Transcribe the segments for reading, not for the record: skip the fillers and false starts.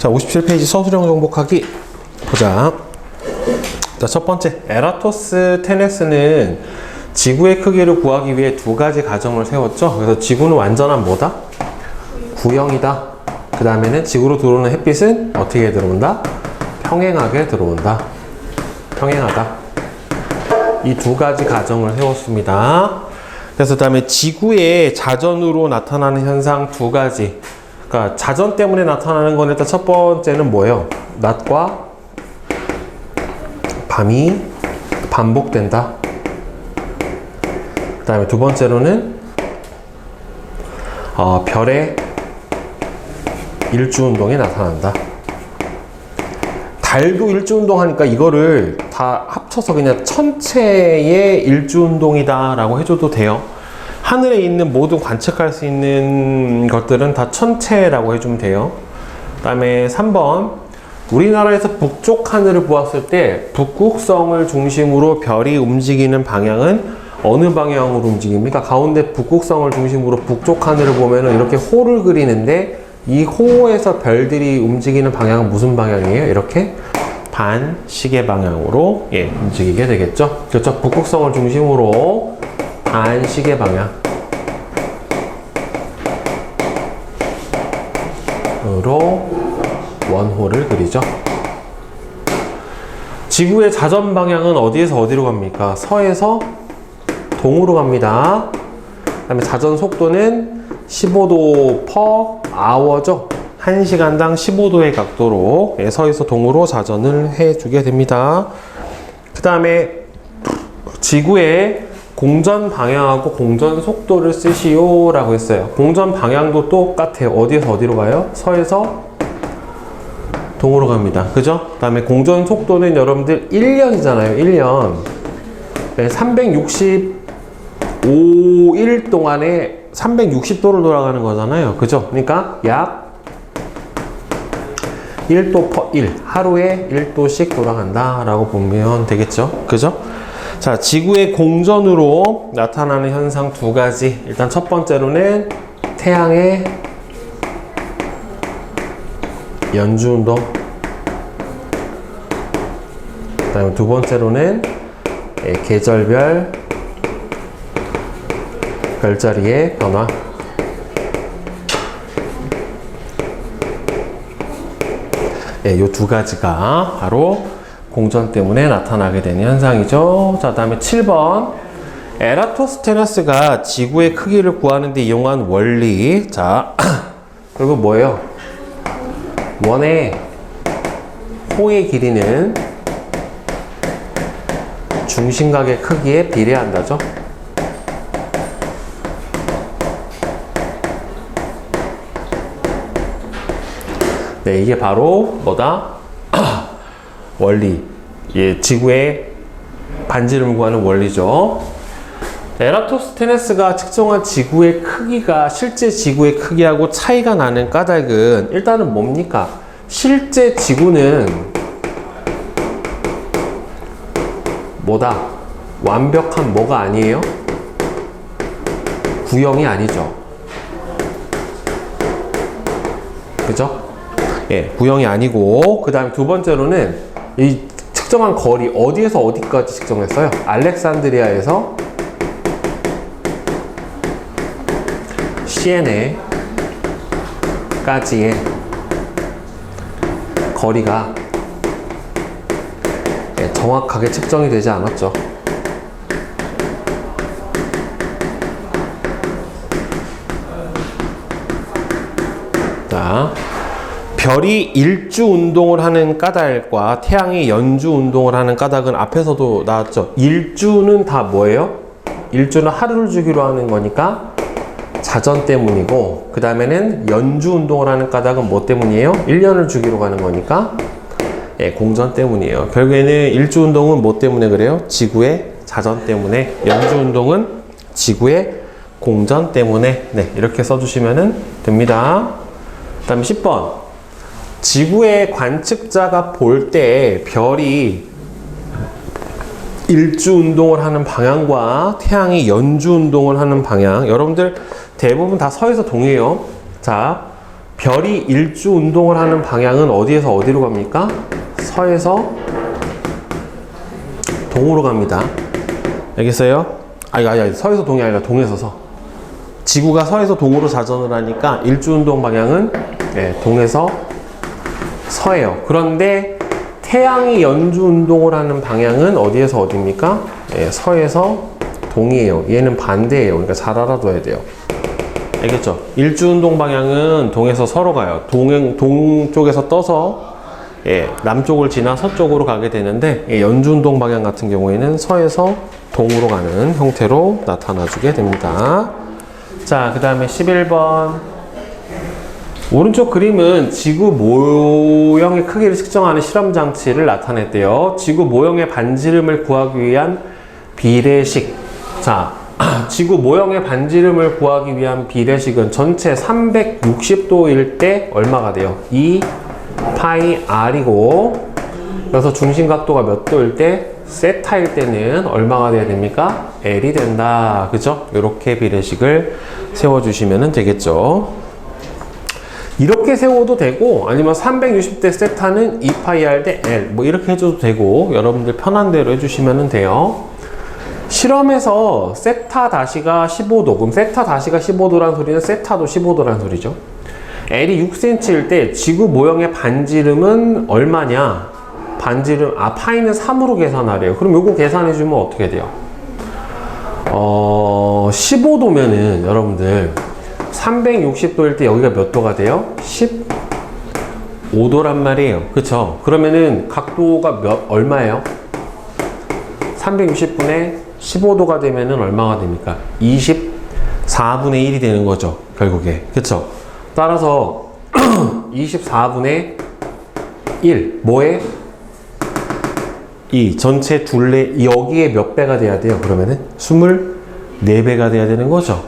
자, 57페이지 서술형 정복하기 보자. 자, 첫 번째, 에라토스테네스는 지구의 크기를 구하기 위해 두 가지 가정을 세웠죠. 그래서 지구는 완전한 뭐다? 구형이다. 그 다음에는 지구로 들어오는 햇빛은 어떻게 들어온다? 평행하게 들어온다. 평행하다. 이 두 가지 가정을 세웠습니다. 그래서 그 다음에 지구의 자전으로 나타나는 현상 두 가지. 그러니까 자전 때문에 나타나는 건 일단 첫 번째는 뭐예요? 낮과 밤이 반복된다. 그 다음에 두 번째로는 별의 일주운동이 나타난다. 달도 일주운동 하니까 이거를 다 합쳐서 그냥 천체의 일주운동이다 라고 해줘도 돼요. 하늘에 있는 모든 관측할 수 있는 것들은 다 천체라고 해주면 돼요. 그 다음에 3번, 우리나라에서 북쪽 하늘을 보았을 때 북극성을 중심으로 별이 움직이는 방향은 어느 방향으로 움직입니까? 가운데 북극성을 중심으로 북쪽 하늘을 보면은 이렇게 호를 그리는데 이 호에서 별들이 움직이는 방향은 무슨 방향이에요? 이렇게 반시계 방향으로 움직이게 되겠죠. 그렇죠? 북극성을 중심으로 반시계 방향으로 원호를 그리죠. 지구의 자전 방향은 어디에서 어디로 갑니까? 서에서 동으로 갑니다. 그 다음에 자전 속도는 15도 per hour죠. 1시간당 15도의 각도로 서에서 동으로 자전을 해주게 됩니다. 그 다음에 지구의 공전 방향하고 공전 속도를 쓰시오 라고 했어요. 공전 방향도 똑같아요. 어디에서 어디로 가요? 서에서 동으로 갑니다. 그죠? 그 다음에 공전 속도는 여러분들 1년이잖아요. 1년. 365일 동안에 360도를 돌아가는 거잖아요. 그죠? 그러니까 약 1도 per 1. 하루에 1도씩 돌아간다 라고 보면 되겠죠? 그죠? 자, 지구의 공전으로 나타나는 현상 두 가지. 일단 첫 번째로는 태양의 연주운동. 그 다음에 두 번째로는 계절별 별자리의 변화. 이 두 가지가 바로 공전 때문에 나타나게 되는 현상이죠. 자, 다음에 7번. 에라토스테네스가 지구의 크기를 구하는 데 이용한 원리. 자, 그리고 뭐예요? 원의 호의 길이는 중심각의 크기에 비례한다죠. 네, 이게 바로 뭐다? 원리. 지구의 반지름을 구하는 원리죠. 에라토스테네스가 측정한 지구의 크기가 실제 지구의 크기하고 차이가 나는 까닭은 일단은 뭡니까? 실제 지구는 뭐다? 완벽한 뭐가 아니에요? 구형이 아니죠. 그죠? 구형이 아니고, 그 다음에 두 번째로는 이 측정한 거리 어디에서 어디까지 측정했어요? 알렉산드리아에서 시에네까지의 거리가 정확하게 측정이 되지 않았죠. 자, 별이 일주 운동을 하는 까닭과 태양이 연주 운동을 하는 까닭은 앞에서도 나왔죠. 일주는 다 뭐예요? 일주는 하루를 주기로 하는 거니까 자전 때문이고, 그 다음에는 연주 운동을 하는 까닭은 뭐 때문이에요? 1년을 주기로 가는 거니까 공전 때문이에요. 결국에는 일주 운동은 뭐 때문에 그래요? 지구의 자전 때문에. 연주 운동은 지구의 공전 때문에. 이렇게 써주시면 됩니다. 그 다음에 10번. 지구의 관측자가 볼 때 별이 일주 운동을 하는 방향과 태양이 연주 운동을 하는 방향, 여러분들 대부분 다 서에서 동해요. 자, 별이 일주 운동을 하는 방향은 어디에서 어디로 갑니까? 서에서 동으로 갑니다. 알겠어요? 아니, 서에서 동이 아니라 동에서 서. 지구가 서에서 동으로 자전을 하니까 일주 운동 방향은 동에서 서예요. 그런데 태양이 연주 운동을 하는 방향은 어디에서 어디입니까? 서에서 동이에요. 얘는 반대예요. 그러니까 잘 알아둬야 돼요. 알겠죠? 일주 운동 방향은 동에서 서로 가요. 동쪽에서 떠서 남쪽을 지나 서쪽으로 가게 되는데 연주 운동 방향 같은 경우에는 서에서 동으로 가는 형태로 나타나주게 됩니다. 자, 그 다음에 11번. 오른쪽 그림은 지구 모형의 크기를 측정하는 실험 장치를 나타냈대요. 지구 모형의 반지름을 구하기 위한 비례식. 자, 지구 모형의 반지름을 구하기 위한 비례식은 전체 360도일 때 얼마가 돼요? 2 파이 r이고, 그래서 중심 각도가 몇 도일 때? 세타일 때는 얼마가 돼야 됩니까? L이 된다. 그죠? 이렇게 비례식을 세워주시면 되겠죠. 이렇게 세워도 되고, 아니면 360대 세타는 2파이 r 대 L. 뭐 이렇게 해줘도 되고, 여러분들 편한 대로 해주시면 돼요. 실험에서 세타 다시가 15도. 그럼 세타 다시가 15도란 소리는 세타도 15도란 소리죠. L이 6cm일 때 지구 모형의 반지름은 얼마냐? 반지름, 파이는 3으로 계산하래요. 그럼 요거 계산해주면 어떻게 돼요? 15도면은 여러분들 360도일 때 여기가 몇 도가 돼요? 15도란 말이에요. 그쵸? 그러면은 각도가 얼마예요? 360분의 15도가 되면은 얼마가 됩니까? 24분의 1이 되는 거죠. 결국에. 그쵸? 따라서 24분의 1. 뭐에? 이 전체 둘레, 여기에 몇 배가 돼야 돼요? 그러면은 24배가 돼야 되는 거죠.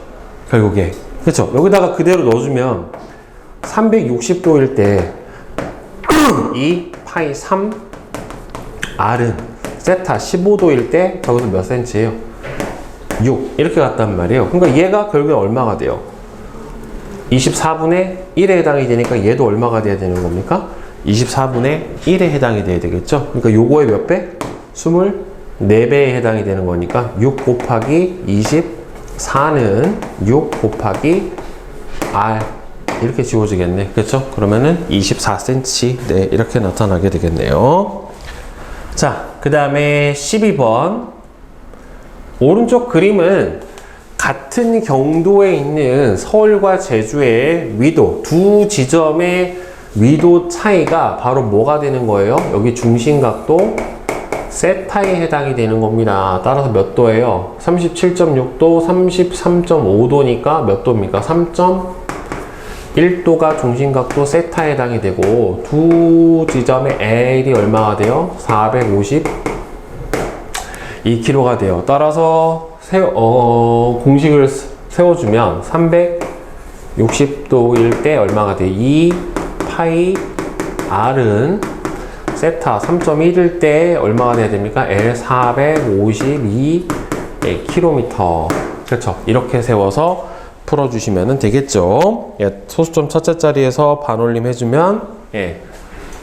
결국에. 그쵸? 여기다가 그대로 넣어주면 360도일 때 이 파이 3 R은 세타 15도일 때 거기서 몇 센치예요? 6 이렇게 갔단 말이에요. 그러니까 얘가 결국에 얼마가 돼요? 24분의 1에 해당이 되니까 얘도 얼마가 돼야 되는 겁니까? 24분의 1에 해당이 돼야 되겠죠? 그러니까 요거의 몇 배? 24배에 해당이 되는 거니까 6 곱하기 24는 6 곱하기 R 이렇게 지워지겠네. 그렇죠? 그러면은 24cm 네, 이렇게 나타나게 되겠네요. 자, 그 다음에 12번. 오른쪽 그림은 같은 경도에 있는 서울과 제주의 위도, 두 지점의 위도 차이가 바로 뭐가 되는 거예요? 여기 중심각도 세타에 해당이 되는 겁니다. 따라서 몇 도예요? 37.6도, 33.5도니까 몇 도입니까? 3.1도가 중심각도 세타에 해당이 되고, 두 지점의 L이 얼마가 돼요? 452kg가 돼요. 따라서 공식을 세워주면 360도일 때 얼마가 돼요? 2 파이 R은 세타 3.1일 때 얼마가 돼야 됩니까? L 452km. 그렇죠? 이렇게 세워서 풀어주시면 되겠죠. 소수점 첫째 자리에서 반올림 해주면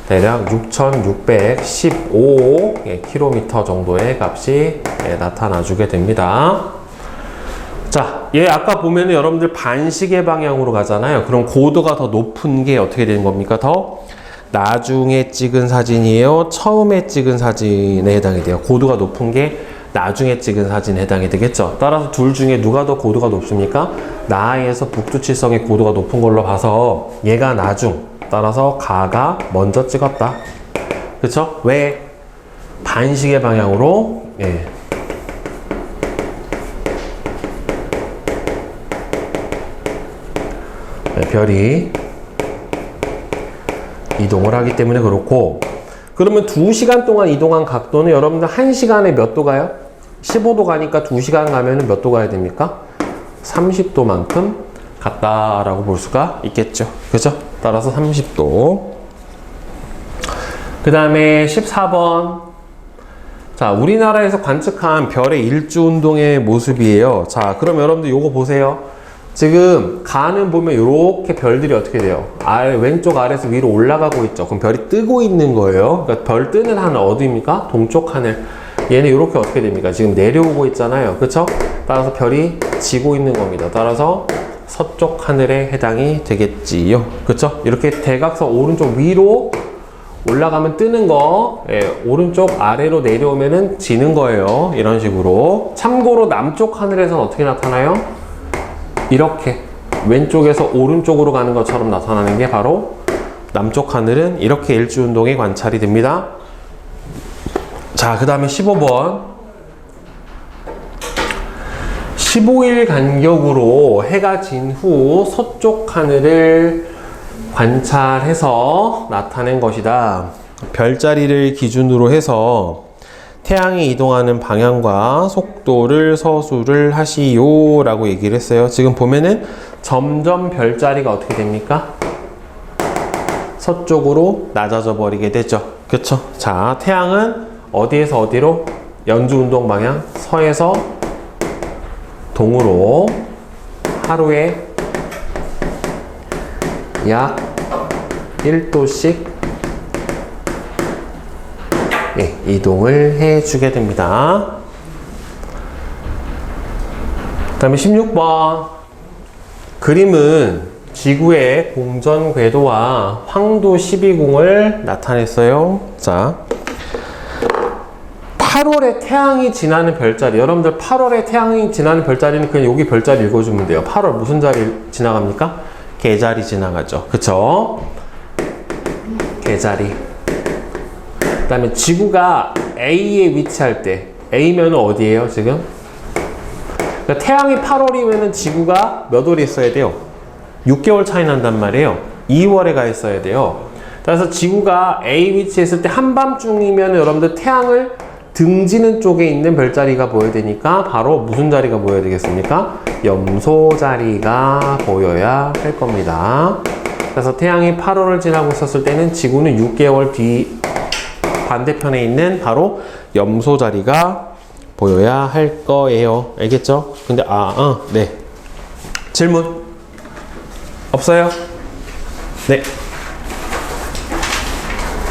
대략 6,615km 정도의 값이 나타나주게 됩니다. 자, 얘 아까 보면 여러분들 반시계 방향으로 가잖아요. 그럼 고도가 더 높은 게 어떻게 되는 겁니까? 더 나중에 찍은 사진이에요? 처음에 찍은 사진에 해당이 돼요? 고도가 높은 게 나중에 찍은 사진에 해당이 되겠죠. 따라서 둘 중에 누가 더 고도가 높습니까? 나에서 북두칠성의 고도가 높은 걸로 봐서 얘가 나중, 따라서 가가 먼저 찍었다. 그쵸? 왜? 반시계 방향으로 별이 이동을 하기 때문에 그렇고, 그러면 2시간 동안 이동한 각도는 여러분들 1시간에 몇 도 가요? 15도 가니까 2시간 가면 몇 도 가야 됩니까? 30도만큼 갔다라고 볼 수가 있겠죠. 그죠? 따라서 30도. 그 다음에 14번. 자, 우리나라에서 관측한 별의 일주 운동의 모습이에요. 자, 그럼 여러분들 요거 보세요. 지금 가는 보면 이렇게 별들이 어떻게 돼요? 왼쪽 아래에서 위로 올라가고 있죠. 그럼 별이 뜨고 있는 거예요. 그러니까 별 뜨는 하늘 어디입니까? 동쪽 하늘. 얘는 이렇게 어떻게 됩니까? 지금 내려오고 있잖아요. 그쵸? 따라서 별이 지고 있는 겁니다. 따라서 서쪽 하늘에 해당이 되겠지요. 그쵸? 이렇게 대각선 오른쪽 위로 올라가면 뜨는 거, 예, 오른쪽 아래로 내려오면은 지는 거예요. 이런 식으로. 참고로 남쪽 하늘에서는 어떻게 나타나요? 이렇게 왼쪽에서 오른쪽으로 가는 것처럼 나타나는 게 바로 남쪽 하늘은 이렇게 일주운동이 관찰이 됩니다. 자, 그 다음에 15번. 15일 간격으로 해가 진 후 서쪽 하늘을 관찰해서 나타낸 것이다. 별자리를 기준으로 해서 태양이 이동하는 방향과 속도를 서술을 하시오 라고 얘기를 했어요. 지금 보면은 점점 별자리가 어떻게 됩니까? 서쪽으로 낮아져 버리게 되죠. 그쵸? 자, 태양은 어디에서 어디로? 연주운동 방향 서에서 동으로 하루에 약 1도씩 예, 이동을 해주게 됩니다. 그 다음에 16번. 그림은 지구의 공전 궤도와 황도 12궁을 나타냈어요. 자, 8월에 태양이 지나는 별자리. 여러분들 8월에 태양이 지나는 별자리는 그냥 여기 별자리 읽어주면 돼요. 8월 무슨 자리 지나갑니까? 개자리 지나가죠. 그쵸? 개자리. 그 다음에 지구가 A에 위치할 때, A면은 어디예요, 지금? 그러니까 태양이 8월이면은 지구가 몇 월에 있어야 돼요? 6개월 차이 난단 말이에요. 2월에 가 있어야 돼요. 그래서 지구가 A 위치에 있을 때 한밤중이면 여러분들 태양을 등지는 쪽에 있는 별자리가 보여야 되니까 바로 무슨 자리가 보여야 되겠습니까? 염소 자리가 보여야 할 겁니다. 그래서 태양이 8월을 지나고 있었을 때는 지구는 6개월 뒤 반대편에 있는 바로 염소 자리가 보여야 할 거예요. 알겠죠? 근데 네. 질문 없어요? 네.